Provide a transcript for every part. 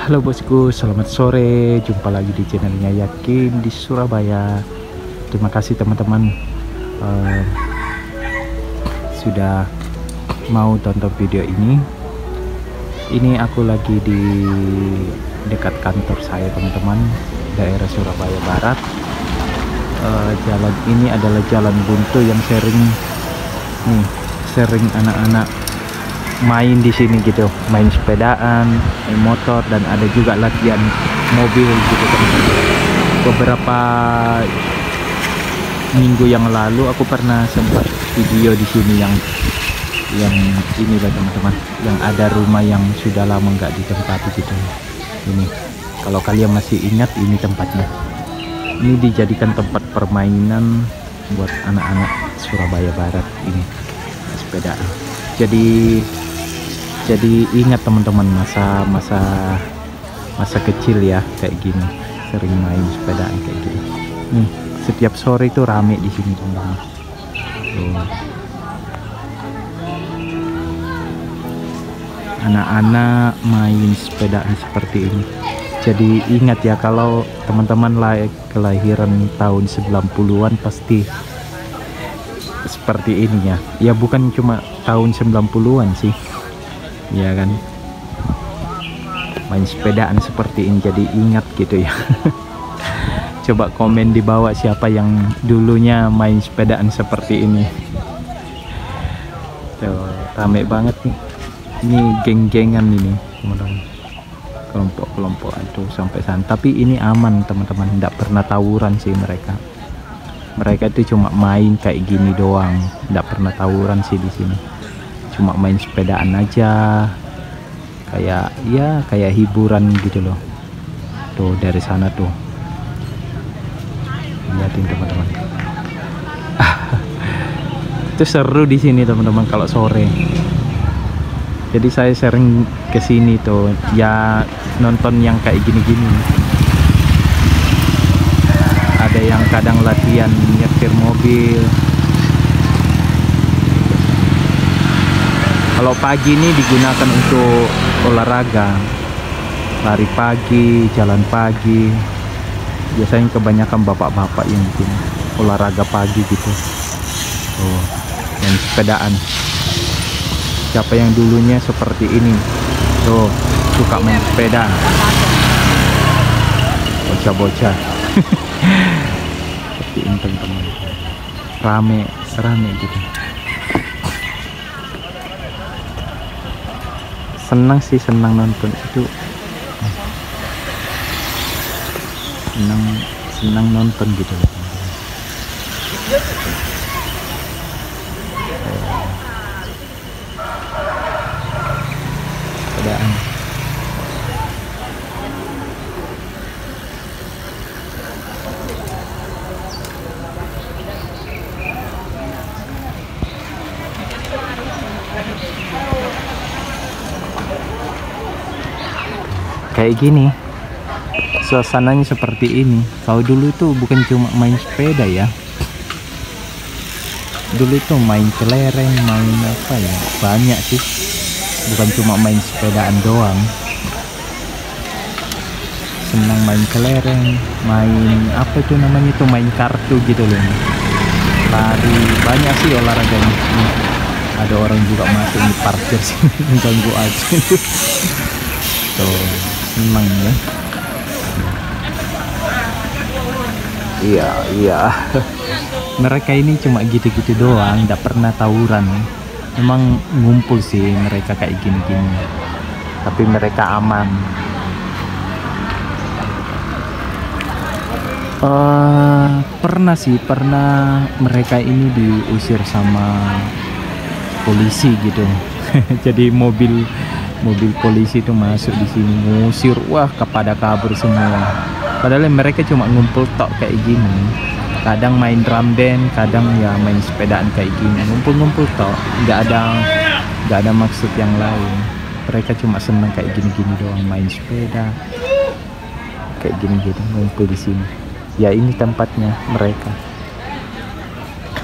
Halo bosku, selamat sore. Jumpa lagi di channelnya Yakin di Surabaya. Terima kasih teman-teman sudah mau tonton video ini. Ini aku lagi di dekat kantor saya teman-teman, daerah Surabaya Barat. Jalan ini adalah jalan buntu yang sering anak-anak main di sini gitu, main sepedaan, main motor, dan ada juga latihan mobil gitu teman-teman. Beberapa minggu yang lalu aku pernah sempat video di sini yang ini lah teman-teman, yang ada rumah yang sudah lama nggak ditempati gitu. Ini kalau kalian masih ingat, ini tempatnya. Ini dijadikan tempat permainan buat anak-anak Surabaya Barat ini, sepedaan. Jadi ingat teman-teman, masa kecil ya kayak gini, sering main sepedaan kayak gini. Nih, setiap sore itu rame di sini teman-teman. Anak-anak main sepedaan seperti ini. Jadi ingat ya, kalau teman-teman kelahiran tahun 90-an pasti seperti ini ya. Ya bukan cuma tahun 90-an sih, ya kan, main sepedaan seperti ini. Jadi ingat gitu ya. Coba komen di bawah siapa yang dulunya main sepedaan seperti ini. Tuh, rame banget nih. Ini geng-gengan ini teman-teman, kelompok-kelompokan tuh sampai sana. Tapi ini aman teman-teman, tidak pernah tawuran sih mereka. Mereka itu cuma main kayak gini doang, tidak pernah tawuran sih di sini. Cuma main sepedaan aja, kayak hiburan gitu loh. Tuh dari sana tuh, lihatin teman-teman. Itu seru di sini teman-teman kalau sore. Jadi saya sering kesini tuh ya, nonton yang kayak gini-gini. Ada yang kadang latihan nyetir mobil. Kalau pagi ini digunakan untuk olahraga, lari pagi, jalan pagi. Biasanya kebanyakan bapak-bapak yang bikin olahraga pagi gitu. Oh, yang sepedaan. Siapa yang dulunya seperti ini? Tuh, suka main sepeda. Bocah-bocah. Seperti ini teman-teman. Rame gitu. Senang nonton itu. Senang nonton gitu. Sepedaan. Kayak gini suasananya, seperti ini. Kalau dulu itu bukan cuma main sepeda ya, dulu itu main kelereng, main apa ya, banyak sih, bukan cuma main sepedaan doang. Senang main kelereng, main apa itu namanya tuh, main kartu gitu loh, lari, banyak sih olahraganya. Ada orang juga masuk di parkir sini, ganggu aja. Tuh, senang ya. Iya. Mereka ini cuma gitu-gitu doang, tidak pernah tawuran. Memang ngumpul sih mereka kayak gini-gini, tapi mereka aman. Pernah mereka ini diusir sama polisi gitu. Jadi mobil polisi itu masuk di sini ngusir, wah kepada kabur semua. Padahal mereka cuma ngumpul tok kayak gini. Kadang main drum band, kadang ya main sepedaan kayak gini, ngumpul-ngumpul tok, nggak ada maksud yang lain. Mereka cuma seneng kayak gini-gini doang, main sepeda kayak gini-gini, ngumpul di sini. Ya ini tempatnya mereka.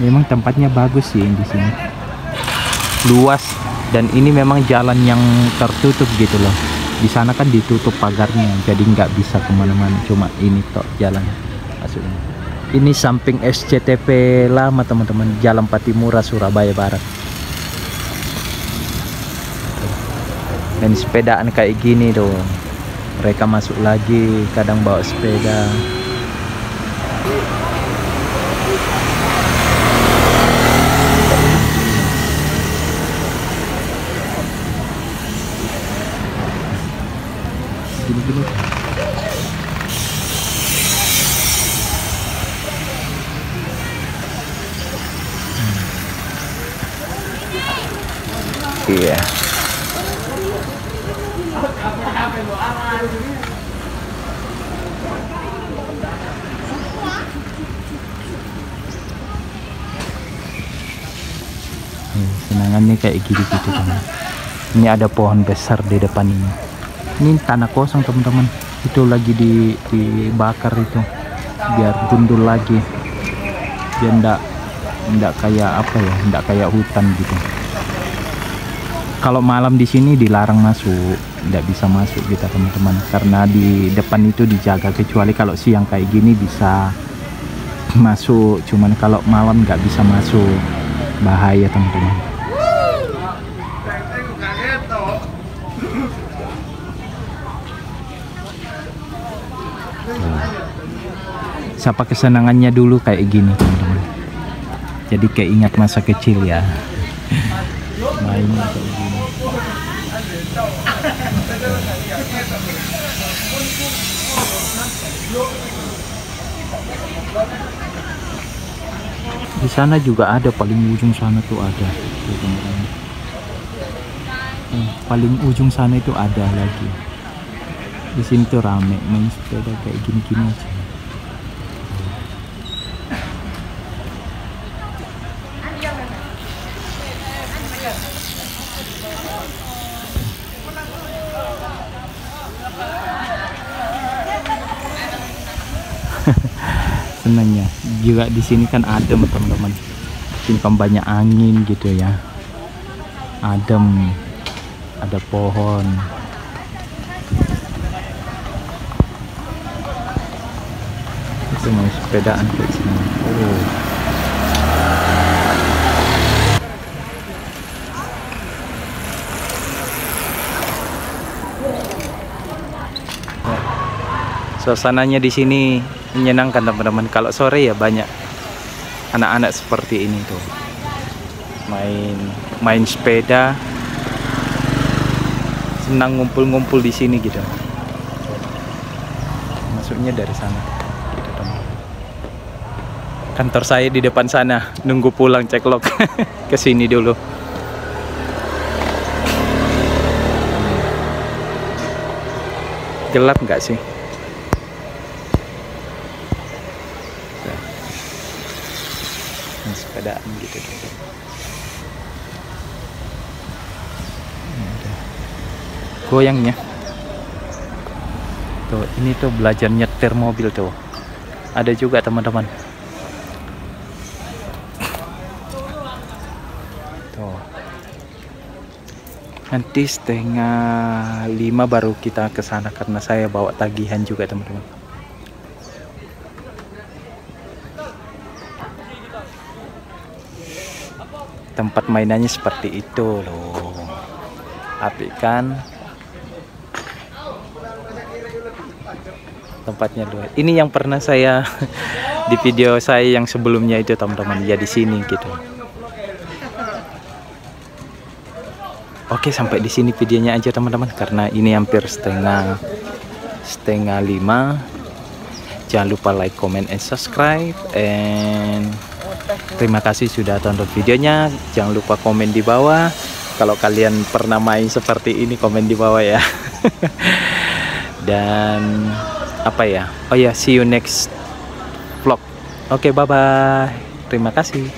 Memang tempatnya bagus sih di sini, luas, dan ini memang jalan yang tertutup gitu loh. Di sana kan ditutup pagarnya, jadi nggak bisa kemana-mana, cuma ini tok jalan masuknya. Ini samping SCTP lama teman-teman, Jalan Patimura, Surabaya Barat. Dan sepedaan kayak gini tuh, mereka masuk lagi, kadang bawa sepeda. Gini-gini. Iya. Senangannya kayak gitu-gitu teman. Ini ada pohon besar di depan ini. Ini tanah kosong teman-teman. Itu lagi dibakar itu, biar gundul lagi. Dia ndak kayak apa ya, ndak kayak hutan gitu. Kalau malam di sini dilarang masuk, ndak bisa masuk kita teman-teman, karena di depan itu dijaga. Kecuali kalau siang kayak gini bisa masuk, cuman kalau malam nggak bisa masuk, bahaya teman-teman. Siapa kesenangannya dulu kayak gini teman-teman, jadi keingat masa kecil ya, main kayak gini. Di sana juga ada, paling ujung sana tuh ada tuh, teman-teman. Paling ujung sana itu ada lagi. Di sini tuh rame main sepeda kayak gini-gini aja. Senangnya juga di sini kan adem teman-teman, sini kan banyak angin gitu ya, adem, ada pohon. Itu mau sepedaan kayak sini. Oh. Suasananya di sini menyenangkan teman-teman. Kalau sore ya banyak anak-anak seperti ini tuh, main sepeda, senang ngumpul-ngumpul di sini gitu. Masuknya dari sana gitu, teman. Kantor saya di depan sana, nunggu pulang ceklok ke sini dulu. Gelap nggak sih? Sepedaan gitu. Goyangnya tuh, ini tuh belajar nyetir mobil tuh, ada juga teman-teman tuh. Nanti 4:30 baru kita ke sana, karena saya bawa tagihan juga teman-teman. Tempat mainannya seperti itu loh, apik kan tempatnya loh. Ini yang pernah saya di video saya yang sebelumnya itu teman-teman, ya di sini gitu. Oke, sampai di sini videonya aja teman-teman, karena ini hampir setengah 5. Jangan lupa like, comment, and subscribe, and terima kasih sudah tonton videonya. Jangan lupa komen di bawah kalau kalian pernah main seperti ini, komen di bawah ya. Dan apa ya, oh ya, see you next vlog. Oke, bye bye, terima kasih.